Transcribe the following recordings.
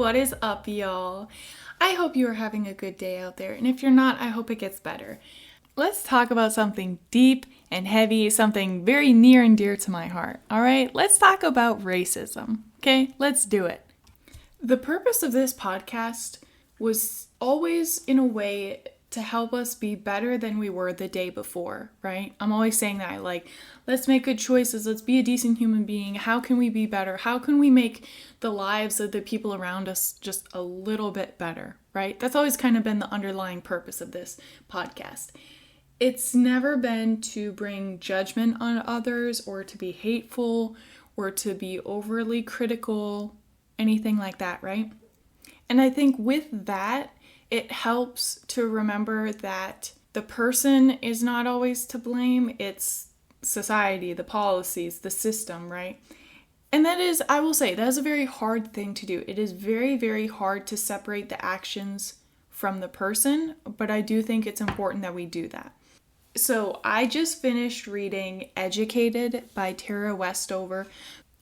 what is up, y'all? I hope you are having a good day out there, and if you're not, I hope it gets better. Let's talk about something deep and heavy, something very near and dear to my heart, all right? Let's talk about racism, okay? Let's do it. The purpose of this podcast was always, in a way, to help us be better than we were the day before, right? I'm always saying that, let's make good choices, let's be a decent human being. How can we be better? How can we make the lives of the people around us just a little bit better, right? That's always kind of been the underlying purpose of this podcast. It's never been to bring judgment on others or to be hateful or to be overly critical, anything like that, right? And I think with that, it helps to remember that the person is not always to blame. It's society, the policies, the system, right? And that is, I will say, that is a very hard thing to do. It is very, very hard to separate the actions from the person, but I do think it's important that we do that. So I just finished reading Educated by Tara Westover.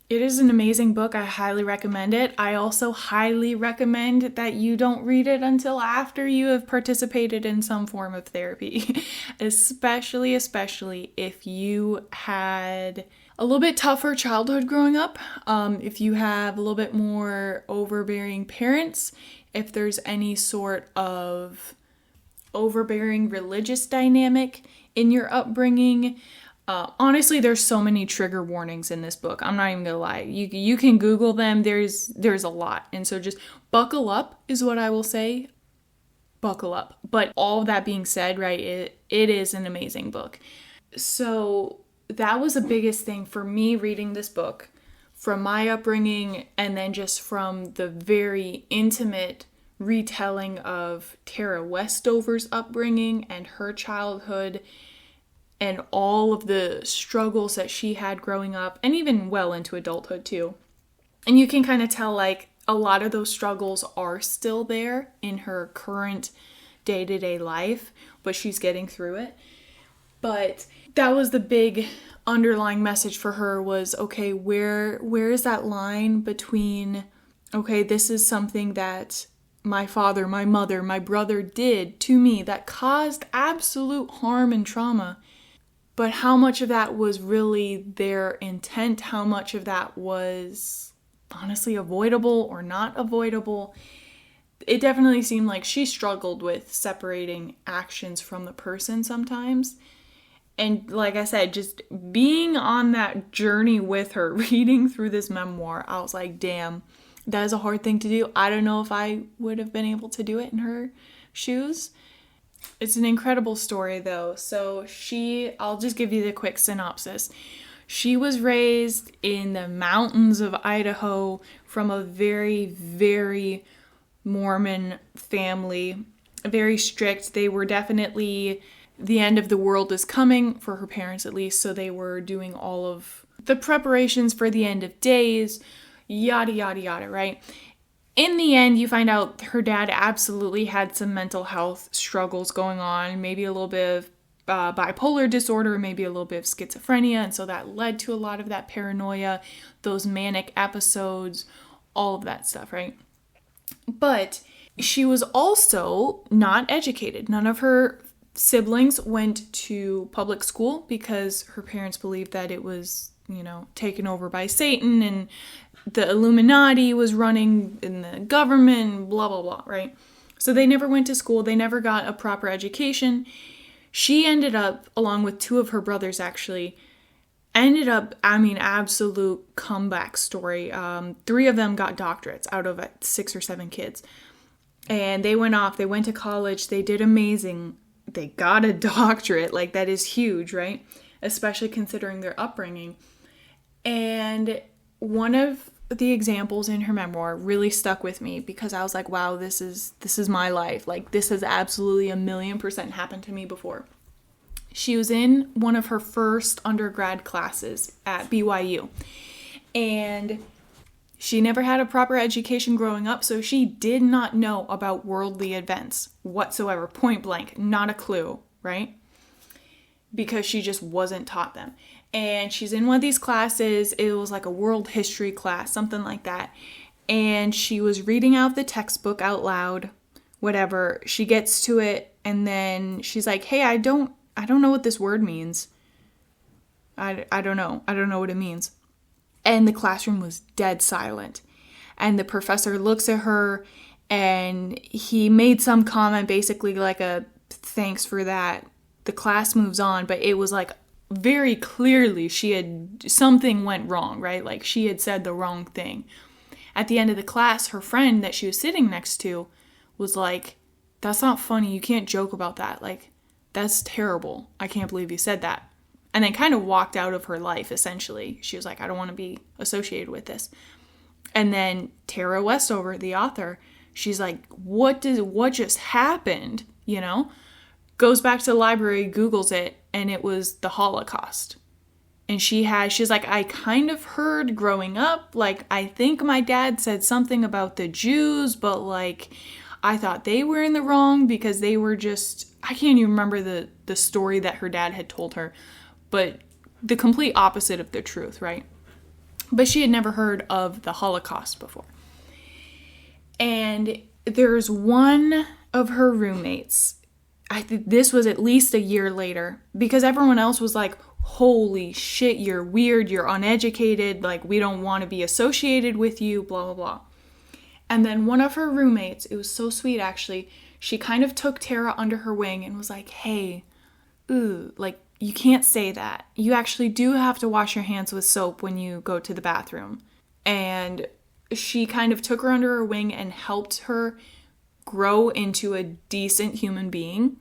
It is an amazing book. I highly recommend it. I also highly recommend that you don't read it until after you have participated in some form of therapy, especially if you had a little bit tougher childhood growing up, if you have a little bit more overbearing parents, if there's any sort of overbearing religious dynamic in your upbringing. Honestly, there's so many trigger warnings in this book. I'm not even gonna lie. You can Google them. There's a lot. And so just buckle up is what I will say. Buckle up. But all of that being said, right, it is an amazing book. So that was the biggest thing for me reading this book, from my upbringing, and then just from the very intimate retelling of Tara Westover's upbringing and her childhood and all of the struggles that she had growing up and even well into adulthood too. And you can kind of tell a lot of those struggles are still there in her current day-to-day life, but she's getting through it. But that was the big underlying message for her was, okay, where is that line between, okay, this is something that my father, my mother, my brother did to me that caused absolute harm and trauma. But how much of that was really their intent? How much of that was honestly avoidable or not avoidable? It definitely seemed like she struggled with separating actions from the person sometimes. And like I said, just being on that journey with her, reading through this memoir, I was like, damn, that is a hard thing to do. I don't know if I would have been able to do it in her shoes. It's an incredible story though. So I'll just give you the quick synopsis. She was raised in the mountains of Idaho from a very, very Mormon family, very strict. They were definitely, the end of the world is coming, for her parents at least, so they were doing all of the preparations for the end of days, yada, yada, yada, right? In the end, you find out her dad absolutely had some mental health struggles going on, maybe a little bit of bipolar disorder, maybe a little bit of schizophrenia, and so that led to a lot of that paranoia, those manic episodes, all of that stuff, right? But she was also not educated. None of her siblings went to public school because her parents believed that it was, taken over by Satan and the Illuminati was running in the government, blah, blah, blah, right? So they never went to school. They never got a proper education. She ended up, along with two of her brothers actually, absolute comeback story. 3 of them got doctorates out of 6 or 7 kids. And they went to college, they did amazing. They got a doctorate, that is huge, right? Especially considering their upbringing. And one of the examples in her memoir really stuck with me because I was like, wow, this is my life. This has absolutely 1,000,000% happened to me before. She was in one of her first undergrad classes at BYU, and she never had a proper education growing up, so she did not know about worldly events whatsoever, point blank, not a clue, right? Because she just wasn't taught them. And she's in one of these classes, it was like a world history class, something like that. and she was reading out the textbook out loud, whatever. She gets to it, and then she's like, hey, I don't know what this word means. I don't know. I don't know what it means. And the classroom was dead silent. And the professor looks at her, and he made some comment basically like a thanks for that. The class moves on, but it was like very clearly something went wrong, right? Like she had said the wrong thing. At the end of the class, her friend that she was sitting next to was like, that's not funny. You can't joke about that. Like, that's terrible. I can't believe you said that. And then kind of walked out of her life, essentially. She was like, I don't want to be associated with this. And then Tara Westover, the author, she's like, what just happened? You know? Goes back to the library, Googles it, and it was the Holocaust. And she's like, I kind of heard growing up, like, I think my dad said something about the Jews, but like, I thought they were in the wrong because they were just, I can't even remember the story that her dad had told her, but the complete opposite of the truth, right? But she had never heard of the Holocaust before. And there's one of her roommates, I think this was at least a year later, because everyone else was like, holy shit, you're weird, you're uneducated, like we don't want to be associated with you, blah, blah, blah. And then one of her roommates, it was so sweet actually, she kind of took Tara under her wing and was like, hey, like you can't say that. You actually do have to wash your hands with soap when you go to the bathroom. And she kind of took her under her wing and helped her grow into a decent human being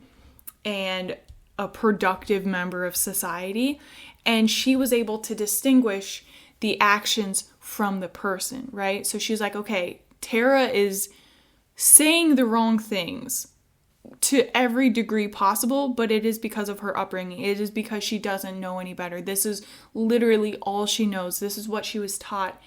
and a productive member of society. And she was able to distinguish the actions from the person, right? So she's like, okay, Tara is saying the wrong things to every degree possible, but it is because of her upbringing. It is because she doesn't know any better. This is literally all she knows. This is what she was taught.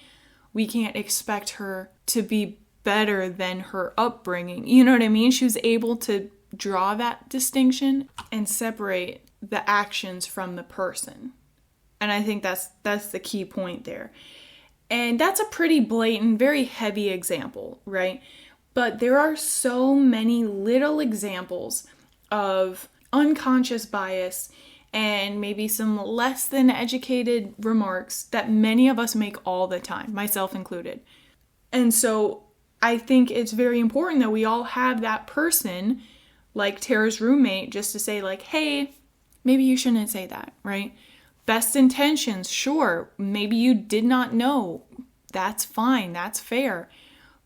We can't expect her to be better than her upbringing. You know what I mean? She was able to draw that distinction and separate the actions from the person. And I think that's the key point there. And that's a pretty blatant, very heavy example, right? But there are so many little examples of unconscious bias and maybe some less than educated remarks that many of us make all the time, myself included. And so I think it's very important that we all have that person, like Tara's roommate, just to say like, hey, maybe you shouldn't say that, right? Best intentions, sure. Maybe you did not know. That's fine. That's fair.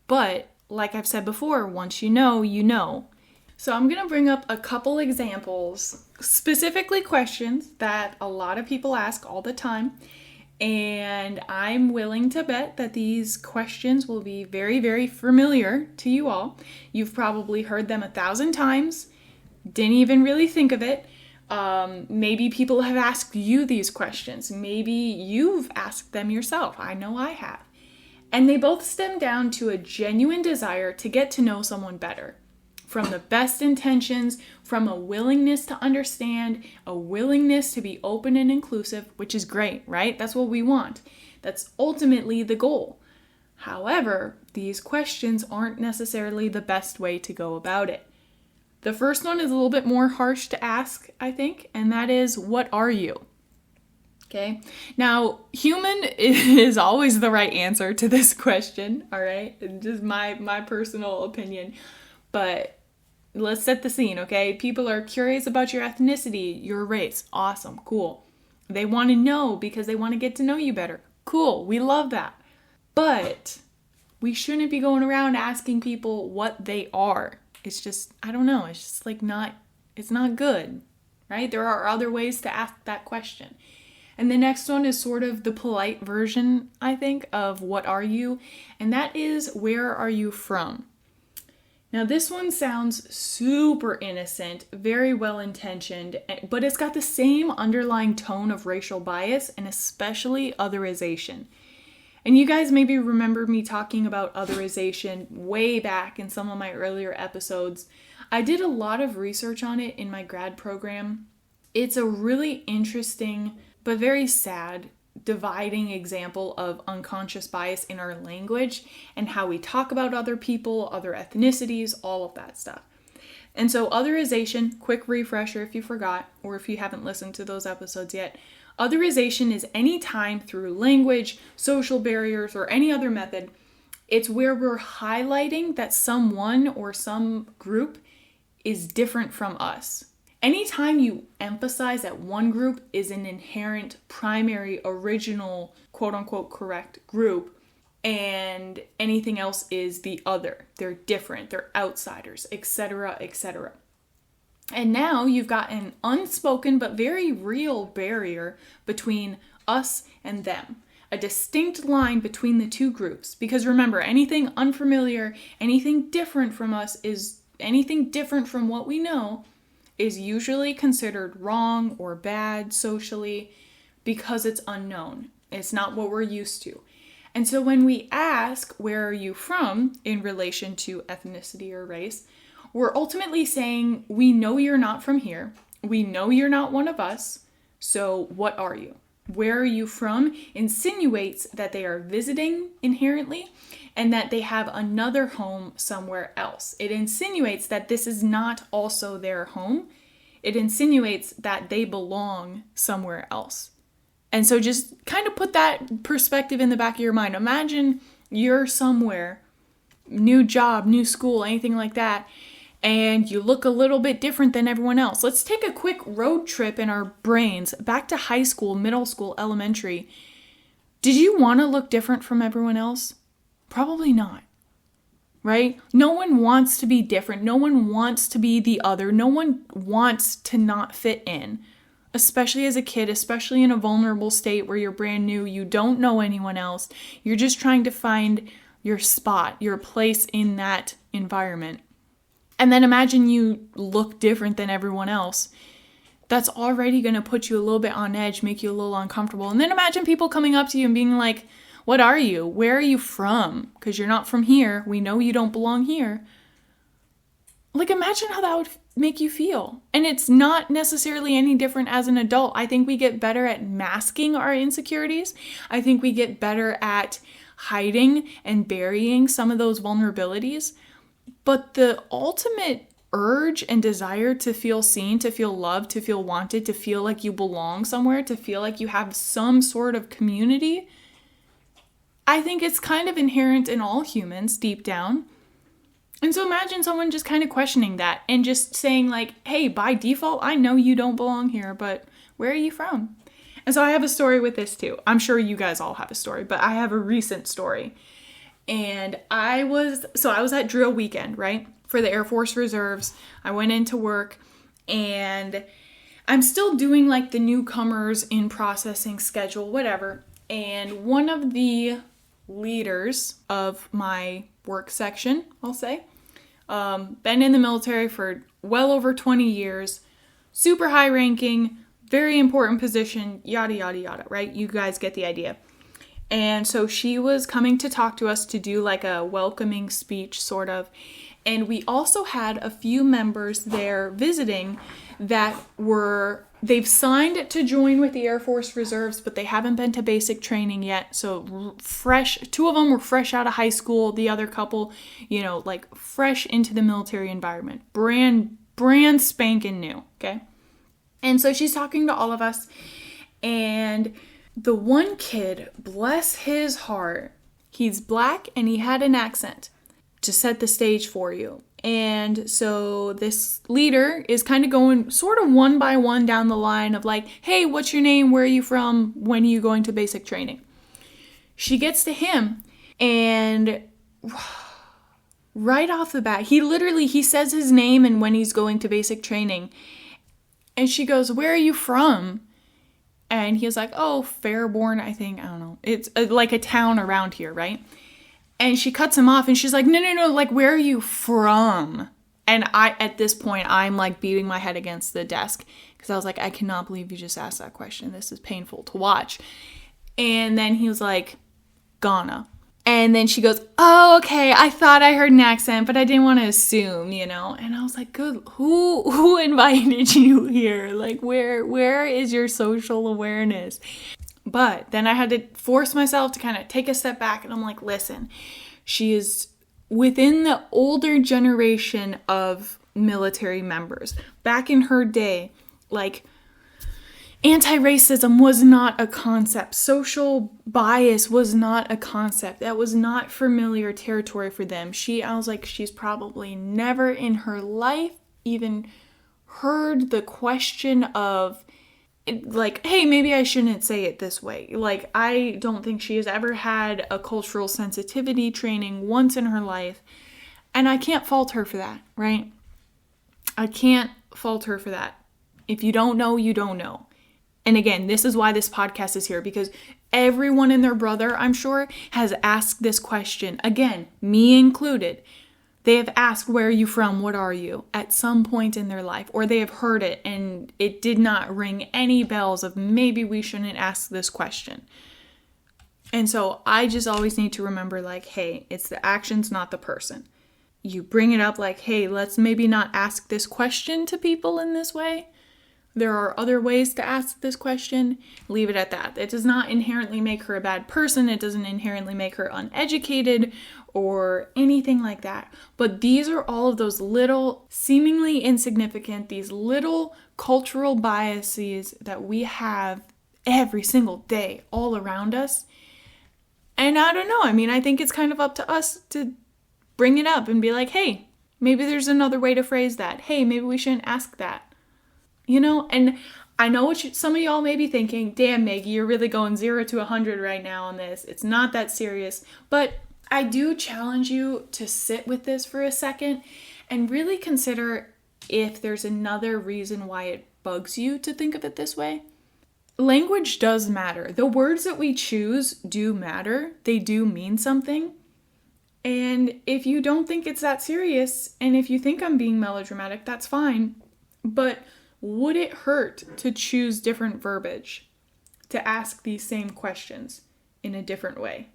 But like I've said before, once you know, you know. So I'm going to bring up a couple examples, specifically questions that a lot of people ask all the time. And I'm willing to bet that these questions will be very, very familiar to you all. You've probably heard them 1,000 times, didn't even really think of it. Maybe people have asked you these questions. Maybe you've asked them yourself. I know I have. And they both stem down to a genuine desire to get to know someone better. From the best intentions, from a willingness to understand, a willingness to be open and inclusive, which is great, right? That's what we want. That's ultimately the goal. However, these questions aren't necessarily the best way to go about it. The first one is a little bit more harsh to ask, I think, and that is, what are you? Okay. Now, human is always the right answer to this question, all right? Just my personal opinion. But let's set the scene, okay? People are curious about your ethnicity, your race. Awesome, cool. They want to know because they want to get to know you better. Cool, we love that. But we shouldn't be going around asking people what they are. It's just, I don't know, it's just like it's not good, right? There are other ways to ask that question. And the next one is sort of the polite version, I think, of what are you? And that is, where are you from? Now, this one sounds super innocent, very well-intentioned, but it's got the same underlying tone of racial bias and especially otherization. And you guys maybe remember me talking about otherization way back in some of my earlier episodes. I did a lot of research on it in my grad program. It's a really interesting but very sad dividing example of unconscious bias in our language and how we talk about other people, other ethnicities, all of that stuff. And so otherization, quick refresher if you forgot, or if you haven't listened to those episodes yet, otherization is any time through language, social barriers, or any other method, it's where we're highlighting that someone or some group is different from us. Anytime you emphasize that one group is an inherent, primary, original, quote-unquote correct group, and anything else is the other, they're different, they're outsiders, etc., etc. And now you've got an unspoken but very real barrier between us and them. A distinct line between the two groups. Because remember, anything unfamiliar, anything different from us anything different from what we know is usually considered wrong or bad socially because it's unknown. It's not what we're used to. And so when we ask, where are you from, in relation to ethnicity or race, we're ultimately saying, we know you're not from here. We know you're not one of us. So what are you? Where are you from insinuates that they are visiting inherently and that they have another home somewhere else. It insinuates that this is not also their home. It insinuates that they belong somewhere else. And so just kind of put that perspective in the back of your mind. Imagine you're somewhere, new job, new school, anything like that, and you look a little bit different than everyone else. Let's take a quick road trip in our brains back to high school, middle school, elementary. Did you want to look different from everyone else? Probably not, right? No one wants to be different. No one wants to be the other. No one wants to not fit in. Especially as a kid, especially in a vulnerable state where you're brand new, you don't know anyone else. You're just trying to find your spot, your place in that environment. And then imagine you look different than everyone else. That's already going to put you a little bit on edge, make you a little uncomfortable. And then imagine people coming up to you and being like, what are you? Where are you from? Because you're not from here. We know you don't belong here. Like, imagine how that would make you feel. And it's not necessarily any different as an adult. I think we get better at masking our insecurities. I think we get better at hiding and burying some of those vulnerabilities. But the ultimate urge and desire to feel seen, to feel loved, to feel wanted, to feel like you belong somewhere, to feel like you have some sort of community, I think it's kind of inherent in all humans deep down. And so imagine someone just kind of questioning that and just saying like, hey, by default, I know you don't belong here, but where are you from? And so I have a story with this too. I'm sure you guys all have a story, but I have a recent story. And I was at drill weekend, right? For the Air Force Reserves. I went into work and I'm still doing like the newcomers in processing schedule, whatever. And one of the leaders of my work section, I'll say, been in the military for well over 20 years, super high ranking, very important position, yada, yada, yada, right? You guys get the idea. And so she was coming to talk to us to do like a welcoming speech, sort of. And we also had a few members there visiting that they've signed to join with the Air Force Reserves, but they haven't been to basic training yet. So fresh, two of them were fresh out of high school. The other couple, like fresh into the military environment, brand spanking new. Okay. And so she's talking to all of us, and the one kid, bless his heart, he's black and he had an accent to set the stage for you. And so this leader is kind of going sort of one by one down the line of like, hey, what's your name? Where are you from? When are you going to basic training? She gets to him and right off the bat, he says his name and when he's going to basic training. And she goes, where are you from? And he was like, oh, Fairborn, I think. I don't know. It's like a town around here, right? And she cuts him off and she's like, no, like, where are you from? And at this point, I'm like beating my head against the desk because I was like, I cannot believe you just asked that question. This is painful to watch. And then he was like, Ghana. And then she goes, oh, okay, I thought I heard an accent, but I didn't want to assume, And I was like, good, who invited you here? Like, where is your social awareness? But then I had to force myself to kind of take a step back, and I'm like, listen, she is within the older generation of military members. Back in her day, like, anti-racism was not a concept. Social bias was not a concept. That was not familiar territory for them. I was like, she's probably never in her life even heard the question of, like, hey, maybe I shouldn't say it this way. Like, I don't think she has ever had a cultural sensitivity training once in her life. And I can't fault her for that, right? I can't fault her for that. If you don't know, you don't know. And again, this is why this podcast is here, because everyone and their brother, I'm sure, has asked this question. Again, me included. They have asked, where are you from? What are you? At some point in their life. Or they have heard it and it did not ring any bells of maybe we shouldn't ask this question. And so I just always need to remember, like, hey, it's the actions, not the person. You bring it up like, hey, let's maybe not ask this question to people in this way. There are other ways to ask this question. Leave it at that. It does not inherently make her a bad person. It doesn't inherently make her uneducated or anything like that. But these are all of those little, seemingly insignificant, these little cultural biases that we have every single day all around us. And I don't know. I mean, I think it's kind of up to us to bring it up and be like, hey, maybe there's another way to phrase that. Hey, maybe we shouldn't ask that. You know, and I know what some of y'all may be thinking, damn, Maggie, you're really going 0 to 100 right now on this. It's not that serious. But I do challenge you to sit with this for a second and really consider if there's another reason why it bugs you to think of it this way. Language does matter. The words that we choose do matter. They do mean something. And if you don't think it's that serious, and if you think I'm being melodramatic, that's fine. But would it hurt to choose different verbiage, to ask these same questions in a different way?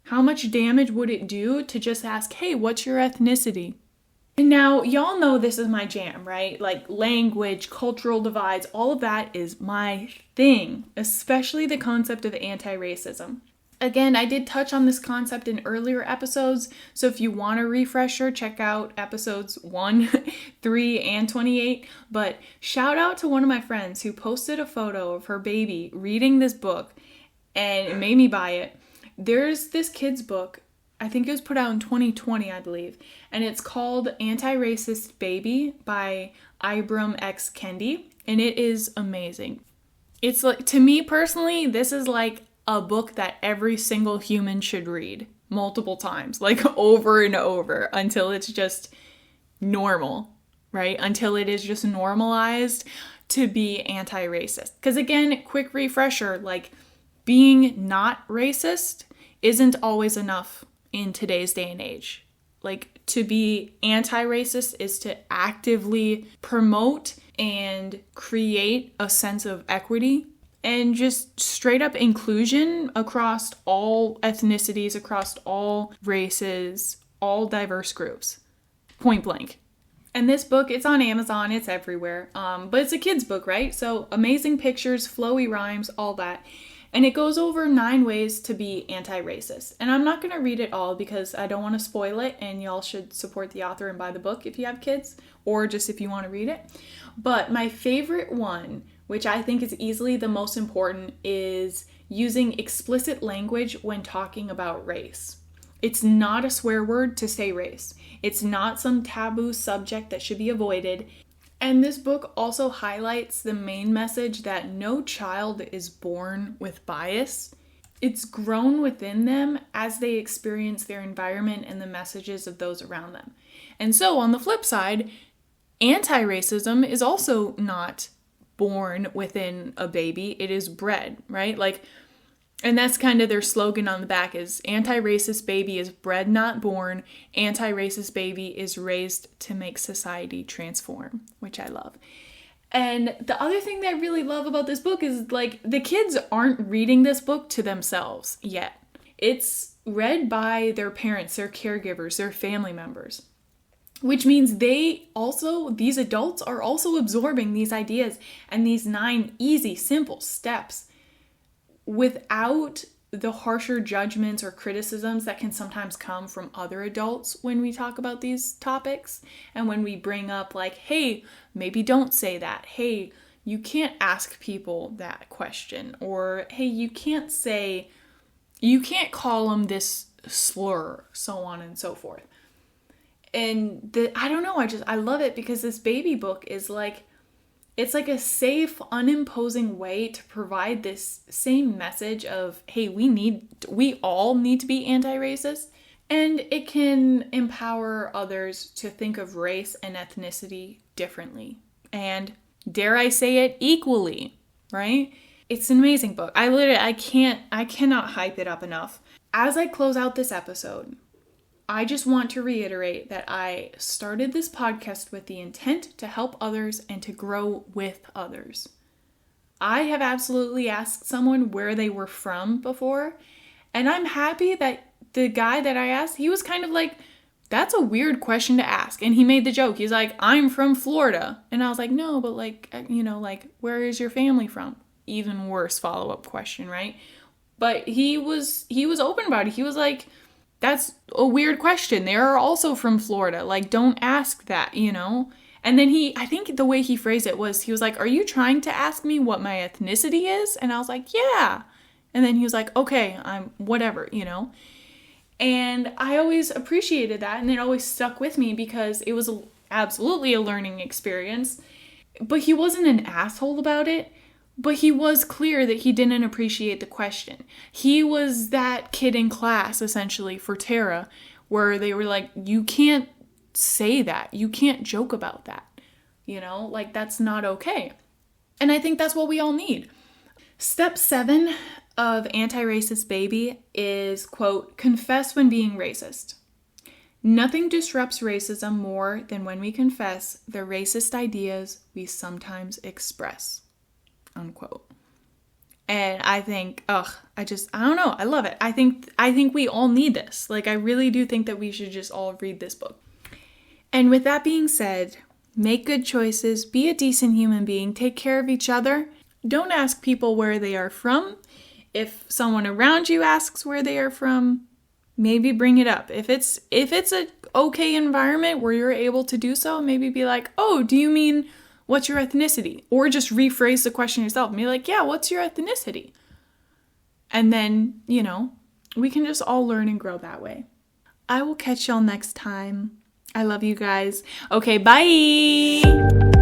How much damage would it do to just ask, hey, what's your ethnicity? And now, y'all know this is my jam, right? Like, language, cultural divides, all of that is my thing, especially the concept of anti-racism. Again, I did touch on this concept in earlier episodes, so if you want a refresher, check out episodes 1, 3, and 28. But shout out to one of my friends who posted a photo of her baby reading this book, and it made me buy it. There's this kid's book, I think it was put out in 2020, I believe, and it's called Antiracist Baby by Ibram X Kendi, and it is amazing. It's like, to me personally, this is like a book that every single human should read multiple times, like over and over, until it's just normal, right? Until it is just normalized to be anti-racist. Because again, quick refresher, like, being not racist isn't always enough in today's day and age. Like, to be anti-racist is to actively promote and create a sense of equity and just straight up inclusion across all ethnicities, across all races, all diverse groups. Point blank. And this book, it's on Amazon, it's everywhere. But it's a kid's book, right? So amazing pictures, flowy rhymes, all that. And it goes over 9 ways to be anti-racist. And I'm not going to read it all because I don't want to spoil it, and y'all should support the author and buy the book if you have kids, or just if you want to read it. But my favorite one, which I think is easily the most important, is using explicit language when talking about race. It's not a swear word to say race. It's not some taboo subject that should be avoided. And this book also highlights the main message that no child is born with bias. It's grown within them as they experience their environment and the messages of those around them. And so on the flip side, anti-racism is also not born within a baby, it is bred, right? Like, and that's kind of their slogan on the back is anti-racist baby is bred, not born. Anti-racist baby is raised to make society transform, which I love. And the other thing that I really love about this book is, like, the kids aren't reading this book to themselves yet. It's read by their parents, their caregivers, their family members. Which means these adults are also absorbing these ideas and these 9 easy, simple steps without the harsher judgments or criticisms that can sometimes come from other adults when we talk about these topics, and when we bring up like, hey, maybe don't say that. Hey, you can't ask people that question. Or, hey, you can't call them this slur, so on and so forth. And I don't know, I love it because this baby book is like, it's like a safe, unimposing way to provide this same message of, hey, we all need to be anti-racist. And it can empower others to think of race and ethnicity differently. And dare I say it, equally, right? It's an amazing book. I cannot hype it up enough. As I close out this episode, I just want to reiterate that I started this podcast with the intent to help others and to grow with others. I have absolutely asked someone where they were from before, and I'm happy that the guy that I asked, he was kind of like, that's a weird question to ask. And he made the joke. He's like, I'm from Florida. And I was like, no, but like, where is your family from? Even worse follow-up question, right? But he was open about it. He was like, that's a weird question. They are also from Florida. Like, don't ask that, And then I think the way he phrased it was, he was like, are you trying to ask me what my ethnicity is? And I was like, yeah. And then he was like, okay, I'm whatever, And I always appreciated that. And it always stuck with me because it was absolutely a learning experience. But he wasn't an asshole about it. But he was clear that he didn't appreciate the question. He was that kid in class, essentially, for Tara, where they were like, you can't say that. You can't joke about that. Like, that's not okay. And I think that's what we all need. Step 7 of Anti-Racist Baby is, quote, confess when being racist. Nothing disrupts racism more than when we confess the racist ideas we sometimes express. Unquote. And I think, I don't know. I love it. I think we all need this. Like, I really do think that we should just all read this book. And with that being said, make good choices, be a decent human being, take care of each other. Don't ask people where they are from. If someone around you asks where they are from, maybe bring it up. If it's a okay environment where you're able to do so, maybe be like, oh, do you mean what's your ethnicity? Or just rephrase the question yourself and be like, yeah, what's your ethnicity? And then, we can just all learn and grow that way. I will catch y'all next time. I love you guys. Okay, bye!